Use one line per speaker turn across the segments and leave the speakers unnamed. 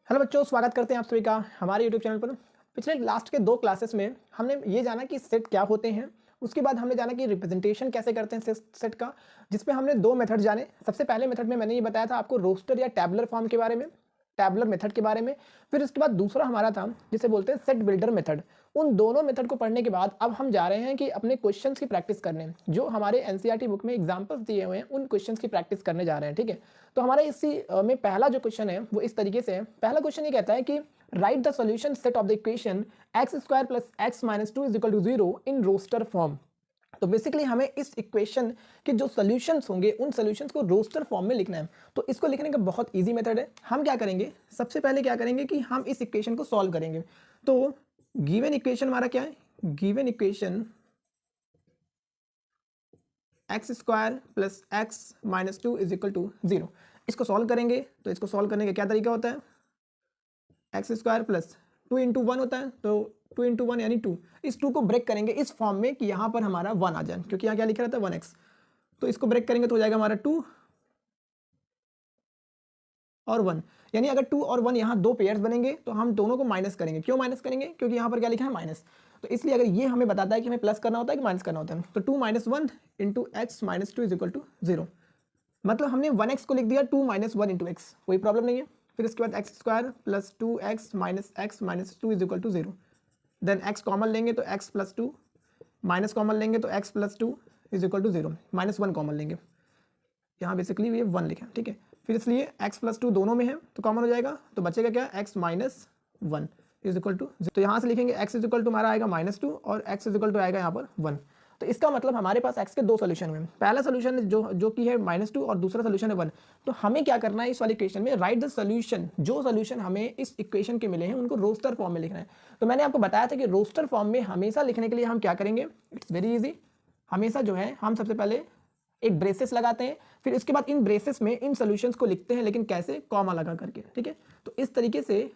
Hello बच्चों, स्वागत करते हैं आप सभी का हमारे यूट्यूब चैनल पर। पिछले लास्ट के 2 क्लासेस में हमने ये जाना कि सेट क्या होते हैं। उसके बाद हमने जाना कि रिप्रेजेंटेशन कैसे करते हैं सेट का, जिसमें हमने 2 मेथड जाने। सबसे पहले मेथड में मैंने ये बताया था आपको रोस्टर या टैबुलर फॉर्म के बारे में, टैबुलर मेथड के बारे में। फिर उसके बाद दूसरा हमारा था जिसे बोलते हैं सेट बिल्डर मेथड। उन दोनों मेथड को पढ़ने के बाद अब हम जा रहे हैं कि अपने क्वेश्चंस की प्रैक्टिस करने, जो हमारे एनसीईआरटी बुक में एग्जांपल्स दिए हुए हैं उन क्वेश्चंस की प्रैक्टिस करने जा रहे हैं। ठीक है, तो हमारे इसी में पहला जो क्वेश्चन है वो इस तरीके से है। पहला क्वेश्चन ये कहता है कि write the solution set of the equation x square plus x minus 2 is equal to 0 in roster form. तो बेसिकली हमें इस इक्वेशन के जो सॉल्यूशंस होंगे उन सॉल्यूशंस को रोस्टर फॉर्म में लिखना है। तो इसको लिखने का बहुत इजी मेथड है। हम क्या करेंगे, सबसे पहले क्या करेंगे कि हम इस इक्वेशन को सॉल्व करेंगे। तो गिवन इक्वेशन हमारा क्या है, given equation x square plus x minus 2 is equal to 0। इसको सॉल्व करेंगे तो इसको सॉल्व करने का क्या तरीका होता है, एक्स स्क्वायर प्लस 2 इंटू 1 होता है, तो 2 इंटू 1 यानी 2। इस 2 को ब्रेक करेंगे इस फॉर्म में कि यहाँ पर हमारा 1 आ जाए, क्योंकि यहाँ क्या लिख रहा था 1x। तो इसको ब्रेक करेंगे तो हो जाएगा हमारा 2 और 1, यानी अगर 2 और 1 यहाँ 2 पेयर्स बनेंगे तो हम दोनों को माइनस करेंगे। क्यों माइनस करेंगे, क्योंकि यहाँ पर क्या लिखा है माइनस। तो इसलिए अगर ये हमें बताता है कि हमें प्लस करना होता है कि माइनस करना होता है, तो 2 minus 1 into x minus 2 is equal to 0। मतलब हमने 1x को लिख दिया 2 माइनस 1 इंटू एक्स, कोई प्रॉब्लम नहीं है। फिर इसके बाद x square plus 2x minus 2 is equal to 0। Then x common लेंगे तो x प्लस 2, माइनस कॉमन लेंगे तो x plus 2 is equal to 0, minus 1 common लेंगे, यहाँ बेसिकली ये 1 लिखा है। ठीक है, फिर इसलिए x प्लस 2 दोनों में है तो कॉमन हो जाएगा, तो बचेगा क्या, x minus 1 is equal to. तो यहाँ से लिखेंगे x इज इक्वल टू हमारा आएगा माइनस 2 और x इज इक्वल टू आएगा यहाँ पर 1। तो इसका मतलब हमारे पास x के 2 सोल्यूशन हुए। पहला सोल्यूशन जो कि है माइनस 2 और दूसरा सोल्यूशन है 1। तो हमें क्या करना है इस वाली इक्वेशन में, राइट द सोल्यूशन, जो सोल्यूशन हमें इस इक्वेशन के मिले हैं उनको रोस्टर फॉर्म में लिखना है। तो मैंने आपको बताया था कि रोस्टर फॉर्म में हमेशा लिखने के लिए हम क्या करेंगे, इट्स वेरी इजी। हमेशा जो है हम सबसे पहले एक ब्रेसेस लगाते हैं, फिर इसके बाद इन ब्रेसेस में इन सॉल्यूशंस को लिखते हैं, लेकिन कैसे, कॉमा लगा करके। ठीक है, तो इस तरीके से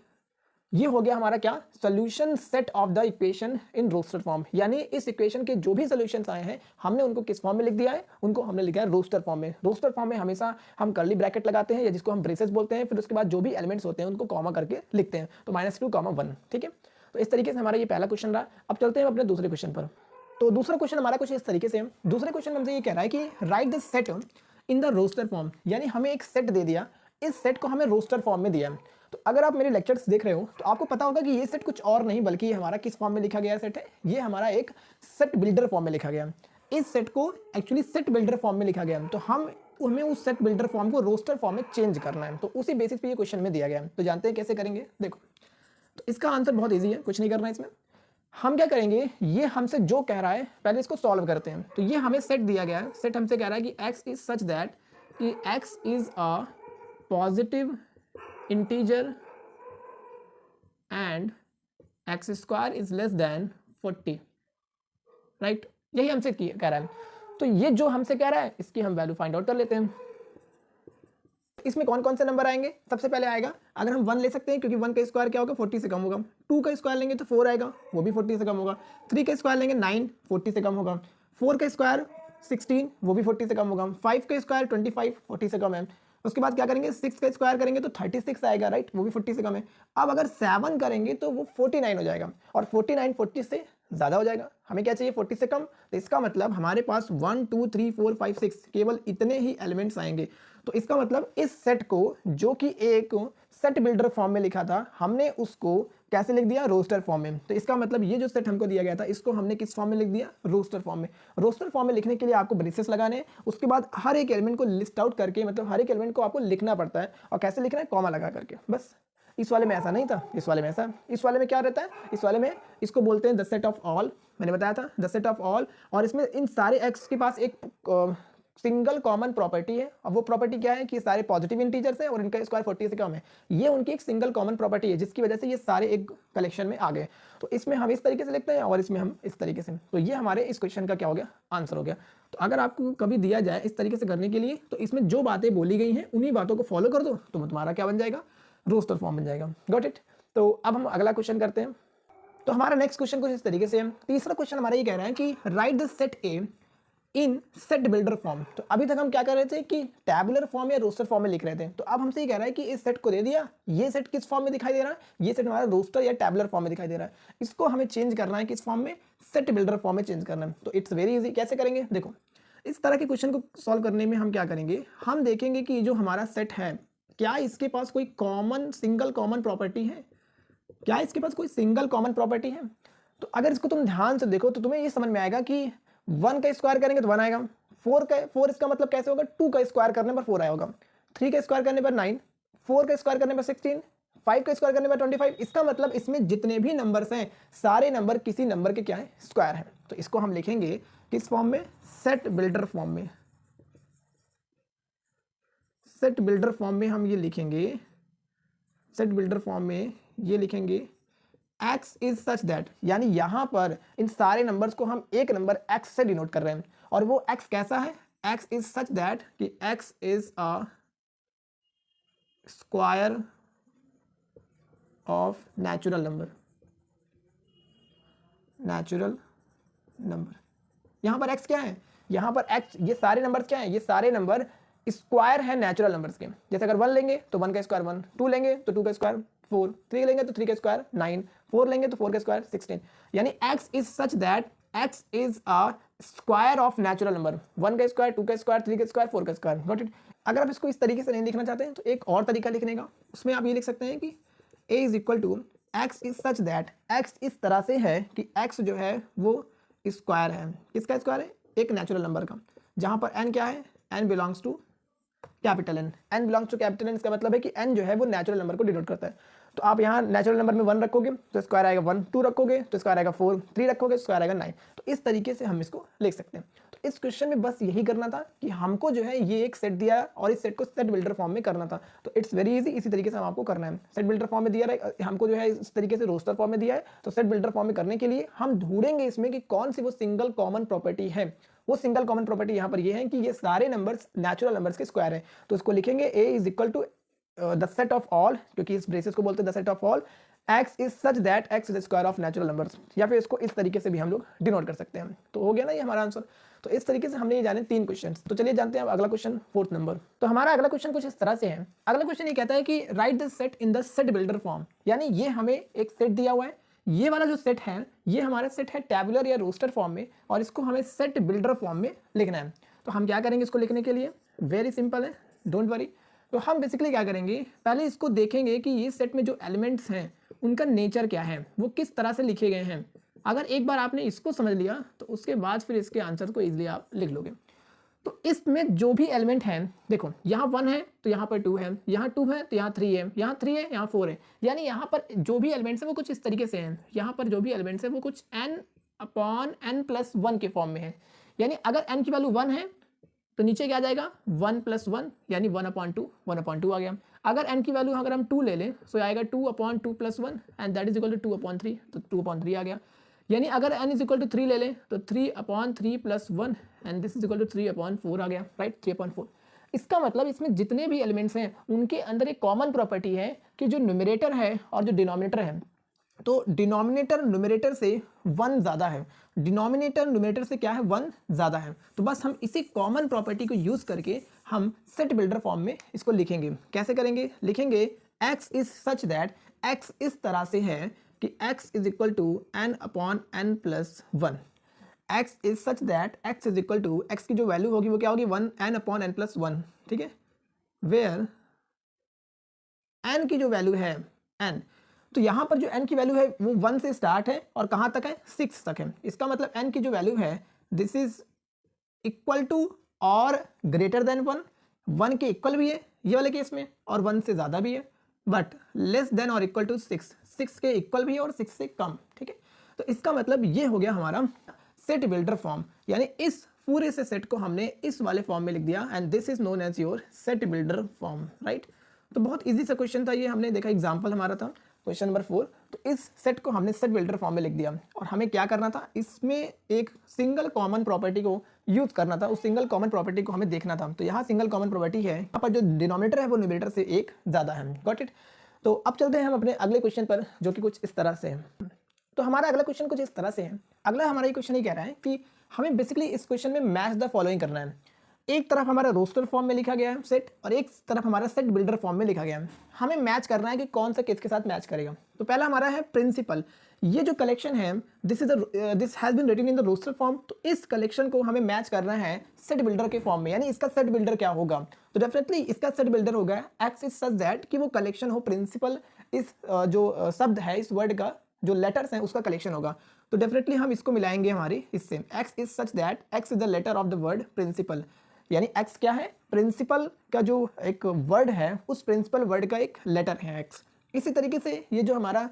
ये हो गया हमारा क्या, solution set of the equation in roster form. यानी इस इक्वेशन के जो भी सॉल्यूशंस आए हैं हमने उनको किस फॉर्म में लिख दिया है, उनको हमने लिखा है रोस्टर फॉर्म में। रोस्टर फॉर्म में हमेशा हम कर्ली ब्रैकेट लगाते हैं या जिसको हम ब्रेसेस बोलते हैं, फिर उसके बाद जो भी एलिमेंट्स होते हैं उनको कॉमा करके लिखते हैं, तो -2, 1। ठीक है, तो इस तरीके से हमारा ये पहला क्वेश्चन रहा। अब चलते हैं अपने दूसरे क्वेश्चन पर। तो दूसरा क्वेश्चन हमारा कुछ इस तरीके से है। दूसरे क्वेश्चन में हमसे ये कह रहा है कि write the set in the roster form, यानी हमें एक सेट दे दिया, इस सेट को हमें रोस्टर फॉर्म में दिया है। तो अगर आप मेरे लेक्चर्स देख रहे हो तो आपको पता होगा कि ये सेट कुछ और नहीं बल्कि ये हमारा किस फॉर्म में लिखा गया सेट है, ये हमारा एक सेट बिल्डर फॉर्म में लिखा गया। इस सेट को एक्चुअली सेट बिल्डर फॉर्म में लिखा गया, तो हमें उस सेट बिल्डर फॉर्म को रोस्टर फॉर्म में चेंज करना है। तो उसी बेसिस पे ये क्वेश्चन में दिया गया है। तो जानते हैं कैसे करेंगे, देखो। तो इसका आंसर बहुत ईजी है, कुछ नहीं करना है इसमें। हम क्या करेंगे, ये हमसे जो कह रहा है पहले इसको सॉल्व करते हैं। तो ये हमें सेट दिया गया है, सेट हमसे कह रहा है कि x इज सच दैट कि x is a positive integer and x square is less than 40, right. यही हमसे कह रहा है। तो ये जो हमसे कह रहा है इसकी हम वैल्यू फाइंड आउट कर लेते हैं। इसमें कौन कौन से नंबर आएंगे, सबसे पहले आएगा, अगर हम 1 ले सकते हैं क्योंकि 1 का स्क्वायर क्या होगा, 40 से कम होगा। 2 का स्क्वायर लेंगे तो 4 आएगा, वो भी 40 से कम होगा। 3 का स्क्वायर लेंगे 9, 40 से कम होगा। 4 का स्क्वायर 16, वो भी 40 से कम होगा। 5 का स्क्वायर 25, 40 से कम है। उसके बाद क्या करेंगे, 6 का स्क्वायर करेंगे तो 36 आएगा, राइट, वो भी 40 से कम है। अब अगर 7 करेंगे तो वो 49 हो जाएगा, और 49 40 से ज़्यादा हो जाएगा। हमें क्या चाहिए, 40 से कम। तो इसका मतलब हमारे पास 1 2 3 4 5 6 केवल इतने ही एलिमेंट्स आएंगे। तो इसका मतलब इस सेट को, जो कि एक सेट बिल्डर फॉर्म में लिखा था, हमने उसको कैसे लिख दिया, रोस्टर फॉर्म में। तो इसका मतलब ये जो सेट हमको दिया गया था इसको हमने किस फॉर्म में लिख दिया, रोस्टर फॉर्म में। रोस्टर फॉर्म में लिखने के लिए आपको ब्रेसेस लगाने हैं, उसके बाद हर एक एलिमेंट को लिस्ट आउट करके, मतलब हर एक एलिमेंट को आपको लिखना पड़ता है। और कैसे लिखना है, कॉमा लगा करके, बस। इस वाले में ऐसा नहीं था, इस वाले में ऐसा। इस वाले में क्या रहता है, इस वाले में इसको बोलते हैं द सेट ऑफ ऑल, मैंने बताया था द सेट ऑफ ऑल। और इसमें इन सारे एक्स के पास एक सिंगल कॉमन प्रॉपर्टी है। अब वो प्रॉपर्टी क्या है कि सारे पॉजिटिव इंटीजर्स हैं और इनका स्क्वायर 40 से कम है। ये उनकी एक सिंगल कॉमन प्रॉपर्टी है, जिसकी वजह से ये सारे एक कलेक्शन में आ गए। तो इसमें हम इस तरीके से लिखते हैं और इसमें हम इस तरीके से। तो ये हमारे इस क्वेश्चन का क्या हो गया, आंसर हो गया। तो अगर आपको कभी दिया जाए इस तरीके से करने के लिए, तो इसमें जो बातें बोली गई हैं उन्हीं बातों को फॉलो कर दो, तो तुम्हारा क्या बन जाएगा, रोस्टर फॉर्म बन जाएगा। Got it. तो अब हम अगला क्वेश्चन करते हैं। तो हमारा नेक्स्ट क्वेश्चन कुछ इस तरीके से है। तीसरा क्वेश्चन हमारा ये कह रहा है कि write the set A in set builder form. तो अभी तक हम क्या कर रहे थे कि टैबुलर फॉर्म या रोस्टर फॉर्म में लिख रहे थे। तो अब हमसे ये कह रहा है कि इस सेट को दे दिया, ये सेट किस फॉर्म में दिखाई दे रहा है, ये सेट हमारा रोस्टर या टैबुलर फॉर्म में दिखाई दे रहा है, इसको हमें चेंज करना है किस फॉर्म में, सेट बिल्डर फॉर्म में चेंज करना है। तो इट्स वेरी इजी, कैसे करेंगे देखो, इस तरह के क्वेश्चन को सॉल्व करने में हम क्या करेंगे, हम देखेंगे कि जो हमारा सेट है क्या इसके पास कोई कॉमन सिंगल कॉमन प्रॉपर्टी है, क्या इसके पास कोई सिंगल कॉमन प्रॉपर्टी है। तो अगर इसको तुम ध्यान से देखो तो तुम्हें ये समझ में आएगा कि 1 का स्क्वायर करेंगे तो 1 आएगा, 4 इसका मतलब कैसे होगा, 2 का स्क्वायर करने पर 4 आया होगा, 3 का स्क्वायर करने पर 9, 4 का स्क्वायर करने पर 16, 5 का स्क्वायर करने पर 25। इसका मतलब इसमें जितने भी नंबर्स हैं सारे नंबर किसी नंबर के क्या है, स्क्वायर है। तो इसको हम लिखेंगे किस फॉर्म में, सेट बिल्डर फॉर्म में। सेट बिल्डर फॉर्म में हम ये लिखेंगे, सेट बिल्डर फॉर्म में ये लिखेंगे x इज सच दैट, यानी यहां पर इन सारे नंबर्स को हम एक नंबर x से डिनोट कर रहे हैं, और वो x कैसा है, x इज सच दैट कि x is a square of natural number, natural number. यहां पर x क्या है, यहां पर x, ये सारे नंबर्स क्या है, ये सारे नंबर स्क्वायर है नेचुरल नंबर्स के। जैसे अगर 1 लेंगे तो 1 का स्क्वायर 1, 2 लेंगे तो 2 का स्क्वायर 4, 3 लेंगे तो 3 का स्क्वायर 9, 4 लेंगे तो 4 का स्क्वायर 16। यानी x is such that x is a square of natural number, 1 का स्क्वायर, 2 का स्क्वायर, 3 का स्क्वायर, 4 का स्क्वायर। Got it. अगर आप इसको इस तरीके से नहीं लिखना चाहते हैं तो एक और तरीका लिखने का, उसमें आप ये लिख सकते हैं कि a is equal to x is such that, x इस तरह से है कि x जो है वो स्क्वायर है, किसका स्क्वायर है, एक नेचुरल नंबर का, जहां पर n क्या है, n belongs to capital N, N belongs to capital N. इसका मतलब है कि एन जो है वो नेचुरल नंबर को डिनोट करता है। तो आप यहाँ नेचुरल नंबर में 1 रखोगे तो स्क्वायर आएगा 1, 2 रखोगे तो स्क्वायर आएगा 4, 3 रखोगे तो स्क्वायर आएगा 9। तो इस तरीके से हम इसको लिख सकते हैं। तो इस क्वेश्चन में बस यही करना था कि हमको जो है ये एक सेट दिया और इस सेट को सेट बिल्डर फॉर्म में करना था। तो इट्स वेरी इजी, इसी तरीके से हम आपको करना है। सेट बिल्डर फॉर्म में दिया है हमको, जो है इस तरीके से रोस्टर फॉर्म में दिया है। तो सेट बिल्डर फॉर्म में करने के लिए हम ढूंढेंगे इसमें कि कौन सी वो सिंगल कॉमन प्रॉपर्टी है। वो सिंगल कॉमन प्रॉपर्टी यहाँ पर ये है कि ये सारे नंबर्स नेचुरल नंबर्स के स्क्वायर है। तो इसको लिखेंगे a is equal to the set of all, क्योंकि इस ब्रेसेस को बोलते हैं the set of all x is such that x is the square of natural numbers, या फिर इसको इस तरीके से भी हम लोग डिनोट कर सकते हैं। तो हो गया ना ये हमारा आंसर। तो इस तरीके से हमने ये जाने 3 क्वेश्चन। तो चलिए जानते हैं अब अगला क्वेश्चन, 4th नंबर। तो हमारा अगला क्वेश्चन कुछ इस तरह से है। अगला क्वेश्चन ये कहता है कि write the set in the set builder form, यानी ये हमें एक सेट दिया हुआ है, ये वाला जो सेट है ये हमारा सेट है टैबुलर या रोस्टर फॉर्म में, और इसको हमें सेट बिल्डर फॉर्म में लिखना है। तो हम क्या करेंगे इसको लिखने के लिए, वेरी सिंपल है, डोंट वरी। तो हम बेसिकली क्या करेंगे, पहले इसको देखेंगे कि ये सेट में जो एलिमेंट्स हैं उनका नेचर क्या है, वो किस तरह से लिखे गए हैं। अगर एक बार आपने इसको समझ लिया तो उसके बाद फिर इसके आंसर को ईजिली आप लिख लोगे। तो इसमें जो भी एलिमेंट हैं, देखो यहाँ 1 है तो यहाँ पर 2 है, यहाँ 2 है तो यहाँ 3 है, यहाँ 3 है यहाँ 4 है, यानी यहाँ पर जो भी एलिमेंट्स हैं वो कुछ इस तरीके से हैं। यहाँ पर जो भी एलिमेंट्स हैं वो कुछ n/n+1 के फॉर्म में है। यानी अगर n की वैल्यू 1 है तो नीचे क्या आ जाएगा 1+1, यानी 1/2, 1/2 आ गया। अगर n की वैल्यू अगर हम 2 ले लें तो आएगा 2/2+1 and that is equal to 2/3, तो 2/3 आ गया। यानी अगर n इज इक्वल टू 3 ले लें तो 3/3+1 and this is equal to 3/4 आ गया, राइट, 3/4। इसका मतलब इसमें जितने भी एलिमेंट्स हैं उनके अंदर एक कॉमन प्रॉपर्टी है कि जो न्यूमरेटर है और जो डिनोमिनेटर है, तो डिनोमिनेटर न्यूमरेटर से 1 ज़्यादा है, डिनोमिनेटर न्यूमरेटर से क्या है 1 ज़्यादा है। तो बस हम इसी कॉमन प्रॉपर्टी को यूज़ करके हम सेट बिल्डर फॉर्म में इसको लिखेंगे। कैसे करेंगे, लिखेंगे x is such that, x इस तरह से है कि x is equal to n/n+1, x is such that x is equal to, x की जो वैल्यू होगी वो क्या होगी 1n/n+1, ठीक है, वेयर n की जो वैल्यू है n, तो यहाँ पर जो n की वैल्यू है वो 1 से स्टार्ट है और कहाँ तक है 6 तक है। इसका मतलब n की जो वैल्यू है दिस इज इक्वल टू और ग्रेटर देन 1, 1 के इक्वल भी है ये वाले केस में और 1 से ज़्यादा भी है, बट लेस देन और इक्वल टू 6 के इक्वल भी है और 6 से कम, ठीक है। तो इसका मतलब ये हो गया हमारा सेट बिल्डर फॉर्म, यानी इस पूरे से सेट को हमने इस वाले फॉर्म में लिख दिया and this is known as your set builder form, right. तो बहुत इजी सा क्वेश्चन था ये, हमने देखा एग्जाम्पल हमारा था क्वेश्चन नंबर 4। तो इस सेट को हमने सेट बिल्डर फॉर्म में लिख दिया और हमें क्या करना था, इसमें एक सिंगल कॉमन प्रॉपर्टी को यूज करना था, उस सिंगल कॉमन प्रॉपर्टी को हमें देखना था। तो यहाँ सिंगल कॉमन प्रॉपर्टी है, यहाँ पर जो डिनोमिनेटर है वो न्यूमरेटर से 1 ज़्यादा है, गॉट इट। तो अब चलते हैं हम अपने अगले क्वेश्चन पर जो कि कुछ इस तरह से है। तो हमारा अगला क्वेश्चन कुछ इस तरह से है। अगला हमारा ये क्वेश्चन ये कह रहा है कि हमें बेसिकली इस क्वेश्चन में मैच द फॉलोइंग करना है। एक तरफ हमारा रोस्टर फॉर्म में लिखा गया है सेट, और एक तरफ हमारा सेट बिल्डर फॉर्म में लिखा गया है। हमें मैच करना है कि कौन सा किसके साथ मैच करेगा। तो पहला हमारा है प्रिंसिपल। ये जो कलेक्शन है this has been written in the roster form, तो इस कलेक्शन को हमें मैच करना है सेट बिल्डर के फॉर्म में। यानी इसका सेट बिल्डर क्या होगा, तो डेफिनेटली इसका सेट बिल्डर होगा एक्स इज सच दैट कि वो कलेक्शन हो प्रिंसिपल, इस जो शब्द है इस वर्ड का जो लेटर्स हैं उसका कलेक्शन होगा। तो डेफिनेटली हम इसको मिलाएंगे हमारे इससे, x is such that x is the letter of the word principal. यानी एक्स क्या है, प्रिंसिपल का जो एक वर्ड है उस प्रिंसिपल वर्ड का एक लेटर है एक्स। इसी तरीके से ये जो हमारा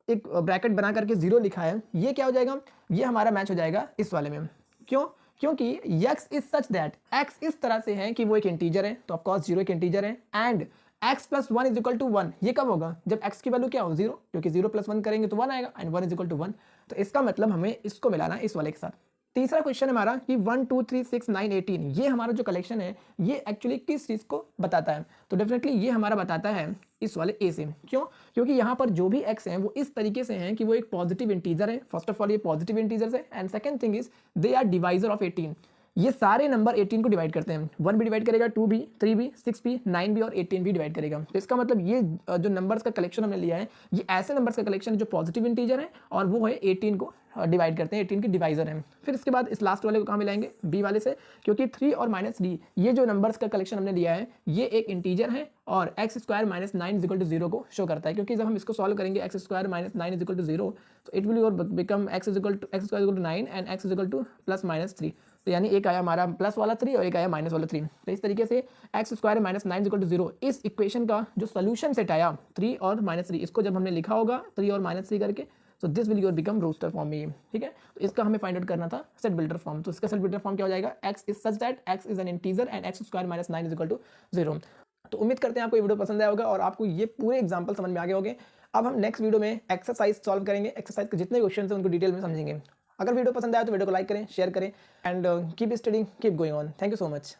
एक ब्रैकेट बना करके 0 लिखा है ये क्या हो जाएगा, ये हमारा मैच हो जाएगा इस वाले में। क्यों, क्योंकि x is such that x इस तरह से है कि वो एक इंटीजर है, तो ऑफकोर्स 0 एक इंटीजर है। And x plus 1 is equal to 1, ये कब होगा, जब x की वैल्यू क्या हो 0, क्योंकि 0 प्लस 1 करेंगे तो 1 आएगा, एंड 1 इज इक्वल टू 1। तो इसका मतलब हमें इसको मिलाना है इस वाले के साथ। तीसरा क्वेश्चन है हमारा कि 1 2 3 6 9 18, ये हमारा जो कलेक्शन है ये एक्चुअली किस चीज़ को बताता है। तो डेफिनेटली ये हमारा बताता है इस वाले ए से। क्यों, क्योंकि यहाँ पर जो भी एक्स हैं वो इस तरीके से हैं कि वो एक पॉजिटिव इंटीजर है। फर्स्ट ऑफ ऑल ये पॉजिटिव इंटीजर्स है, and second thing is they are divisor of 18। ये सारे नंबर 18 को डिवाइड करते हैं। 1 भी डिवाइड करेगा, 2 भी, 3 भी, 6 भी, 9 भी और 18 भी डिवाइड करेगा। तो इसका मतलब ये जो नंबर्स का कलेक्शन हमने लिया है ये ऐसे नंबर्स का कलेक्शन है जो पॉजिटिव इंटीजर है और वो है 18 को डिवाइड करते हैं, 18 के डिवाइजर हैं। फिर इसके बाद इस लास्ट वाले को कहाँ मिलाएंगे, बी वाले से, क्योंकि 3 और -d ये जो नंबर्स का कलेक्शन हमने लिया है ये एक इंटीजर है और x square minus 9 is equal to 0 को शो करता है। क्योंकि जब हम इसको सॉल्व करेंगे x square minus 9 is equal to 0, तो it will become x square equal to 9 and x is equal to plus minus 3। तो यानी एक आया हमारा प्लस वाला 3 और एक आया माइनस वाला 3। तो इस तरीके से x square minus 9 equal to 0 इस इक्वेशन का जो सोल्यूशन सेट आया 3 और -3, इसको जब हमने लिखा होगा 3 और -3 करके, तो this will your become roster form में। ठीक है, तो इसका हमें फाइंड आउट करना था सेट बिल्डर फॉर्म। तो इसका सेट बिल्डर फॉर्म क्या हो जाएगा, x is such that x is an integer and x square minus 9 is equal to 0। तो उम्मीद करते हैं आपको ये वीडियो पसंद आया होगा और आपको ये पूरे एग्जाम्पल समझ में आ गए होंगे। अब हम नेक्स्ट वीडियो में एक्सरसाइज सॉल्व करेंगे, एक्सरसाइज के जितने क्वेश्चन हैं उनको डिटेल में समझेंगे। अगर वीडियो पसंद आया तो वीडियो को लाइक करें, शेयर करें and keep studying, keep going on. Thank you so much.